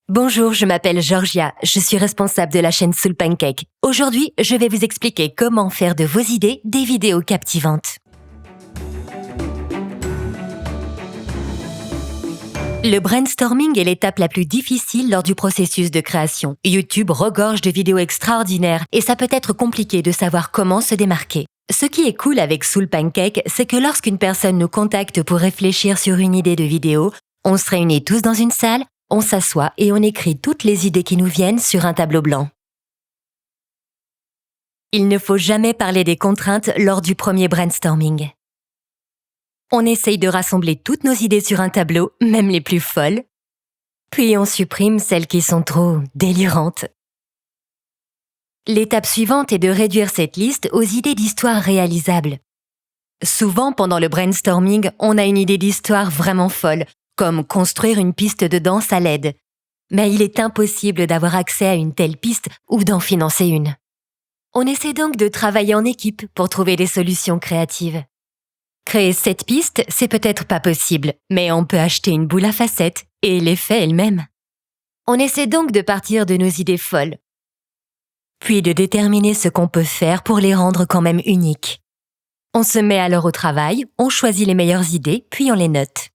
Bonjour, je m'appelle Georgia, je suis responsable de la chaîne Soul Pancake. Aujourd'hui, je vais vous expliquer comment faire de vos idées des vidéos captivantes. Le brainstorming est l'étape la plus difficile lors du processus de création. YouTube regorge de vidéos extraordinaires et ça peut être compliqué de savoir comment se démarquer. Ce qui est cool avec Soul Pancake, c'est que lorsqu'une personne nous contacte pour réfléchir sur une idée de vidéo, on se réunit tous dans une salle, on s'assoit et on écrit toutes les idées qui nous viennent sur un tableau blanc. Il ne faut jamais parler des contraintes lors du premier brainstorming. On essaye de rassembler toutes nos idées sur un tableau, même les plus folles. Puis on supprime celles qui sont trop délirantes. L'étape suivante est de réduire cette liste aux idées d'histoire réalisables. Souvent, pendant le brainstorming, on a une idée d'histoire vraiment folle, comme construire une piste de danse à LED. Mais il est impossible d'avoir accès à une telle piste ou d'en financer une. On essaie donc de travailler en équipe pour trouver des solutions créatives. Créer cette piste, c'est peut-être pas possible, mais on peut acheter une boule à facettes et l'effet est le même. On essaie donc de partir de nos idées folles, puis de déterminer ce qu'on peut faire pour les rendre quand même uniques. On se met alors au travail, on choisit les meilleures idées, puis on les note.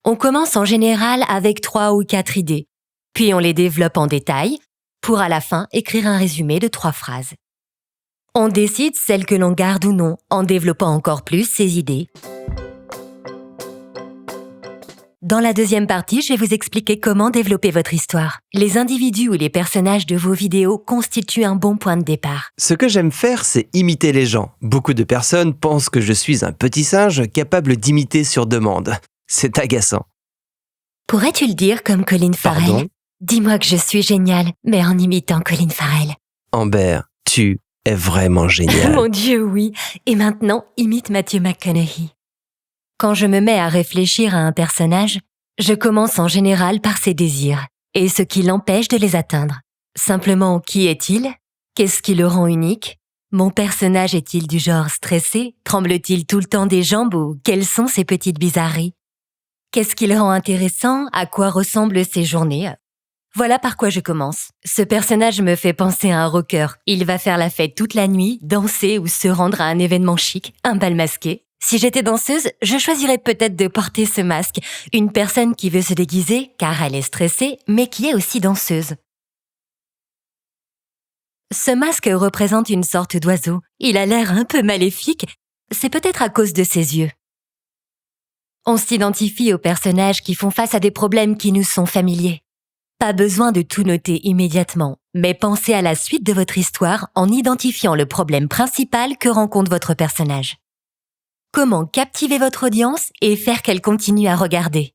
On commence en général avec 3 ou 4 idées, puis on les développe en détail, pour à la fin écrire un résumé de 3 phrases. On décide celles que l'on garde ou non, en développant encore plus ces idées. Dans la deuxième partie, je vais vous expliquer comment développer votre histoire. Les individus ou les personnages de vos vidéos constituent un bon point de départ. Ce que j'aime faire, c'est imiter les gens. Beaucoup de personnes pensent que je suis un petit singe capable d'imiter sur demande. C'est agaçant. Pourrais-tu le dire comme Colin Farrell? Pardon? Dis-moi que je suis géniale, mais en imitant Colin Farrell. Amber, tu es vraiment génial. Mon Dieu, oui. Et maintenant, imite Matthew McConaughey. Quand je me mets à réfléchir à un personnage, je commence en général par ses désirs et ce qui l'empêche de les atteindre. Simplement, qui est-il? Qu'est-ce qui le rend unique? Mon personnage est-il du genre stressé? Tremble-t-il tout le temps des jambes ou quelles sont ses petites bizarreries? Qu'est-ce qui le rend intéressant? À quoi ressemblent ses journées? Voilà par quoi je commence. Ce personnage me fait penser à un rocker. Il va faire la fête toute la nuit, danser ou se rendre à un événement chic, un bal masqué. Si j'étais danseuse, je choisirais peut-être de porter ce masque. Une personne qui veut se déguiser car elle est stressée, mais qui est aussi danseuse. Ce masque représente une sorte d'oiseau. Il a l'air un peu maléfique. C'est peut-être à cause de ses yeux. On s'identifie aux personnages qui font face à des problèmes qui nous sont familiers. Pas besoin de tout noter immédiatement, mais pensez à la suite de votre histoire en identifiant le problème principal que rencontre votre personnage. Comment captiver votre audience et faire qu'elle continue à regarder?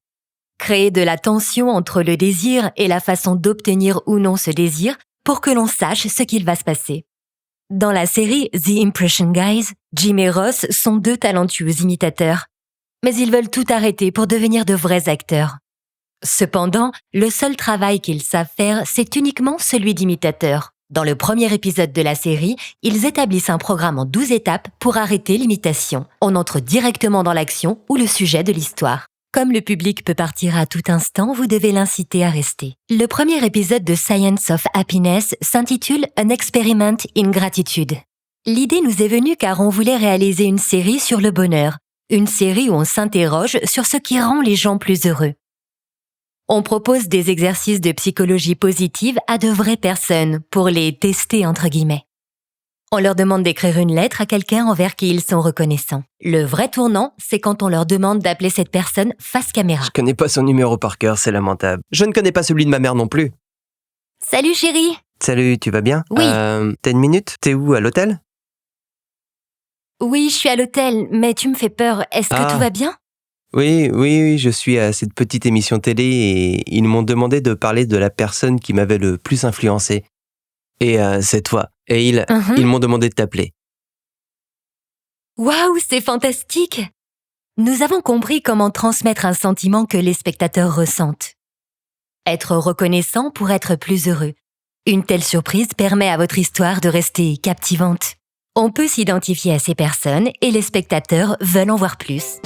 Créer de la tension entre le désir et la façon d'obtenir ou non ce désir pour que l'on sache ce qu'il va se passer. Dans la série The Impression Guys, Jim et Ross sont 2 talentueux imitateurs, mais ils veulent tout arrêter pour devenir de vrais acteurs. Cependant, le seul travail qu'ils savent faire, c'est uniquement celui d'imitateur. Dans le premier épisode de la série, ils établissent un programme en 12 étapes pour arrêter l'imitation. On entre directement dans l'action ou le sujet de l'histoire. Comme le public peut partir à tout instant, vous devez l'inciter à rester. Le premier épisode de Science of Happiness s'intitule An Experiment in Gratitude. L'idée nous est venue car on voulait réaliser une série sur le bonheur. Une série où on s'interroge sur ce qui rend les gens plus heureux. On propose des exercices de psychologie positive à de vraies personnes pour les tester entre guillemets. On leur demande d'écrire une lettre à quelqu'un envers qui ils sont reconnaissants. Le vrai tournant, c'est quand on leur demande d'appeler cette personne face caméra. Je connais pas son numéro par cœur, c'est lamentable. Je ne connais pas celui de ma mère non plus. Salut chérie! Salut, tu vas bien? Oui. T'as une minute? T'es où, à l'hôtel? Oui, je suis à l'hôtel, mais tu me fais peur. Est-ce que tout va bien? Oui, je suis à cette petite émission télé et ils m'ont demandé de parler de la personne qui m'avait le plus influencé. Et c'est toi. Et ils m'ont demandé de t'appeler. Waouh, c'est fantastique! Nous avons compris comment transmettre un sentiment que les spectateurs ressentent. Être reconnaissant pour être plus heureux. Une telle surprise permet à votre histoire de rester captivante. On peut s'identifier à ces personnes et les spectateurs veulent en voir plus.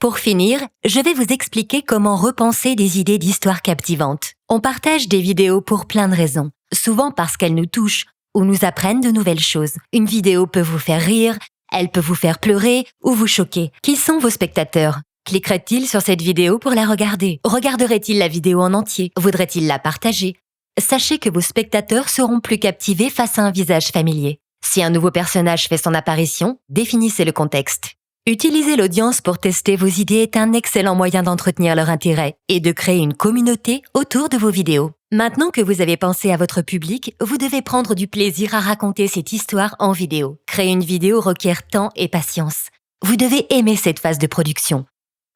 Pour finir, je vais vous expliquer comment repenser des idées d'histoires captivantes. On partage des vidéos pour plein de raisons, souvent parce qu'elles nous touchent ou nous apprennent de nouvelles choses. Une vidéo peut vous faire rire, elle peut vous faire pleurer ou vous choquer. Qui sont vos spectateurs ? Cliqueraient-ils sur cette vidéo pour la regarder ? Regarderaient-ils la vidéo en entier ? Voudraient-ils la partager ? Sachez que vos spectateurs seront plus captivés face à un visage familier. Si un nouveau personnage fait son apparition, définissez le contexte. Utiliser l'audience pour tester vos idées est un excellent moyen d'entretenir leur intérêt et de créer une communauté autour de vos vidéos. Maintenant que vous avez pensé à votre public, vous devez prendre du plaisir à raconter cette histoire en vidéo. Créer une vidéo requiert temps et patience. Vous devez aimer cette phase de production.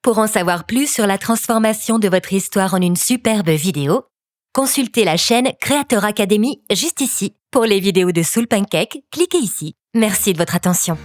Pour en savoir plus sur la transformation de votre histoire en une superbe vidéo, consultez la chaîne Creator Academy juste ici. Pour les vidéos de Soul Pancake, cliquez ici. Merci de votre attention.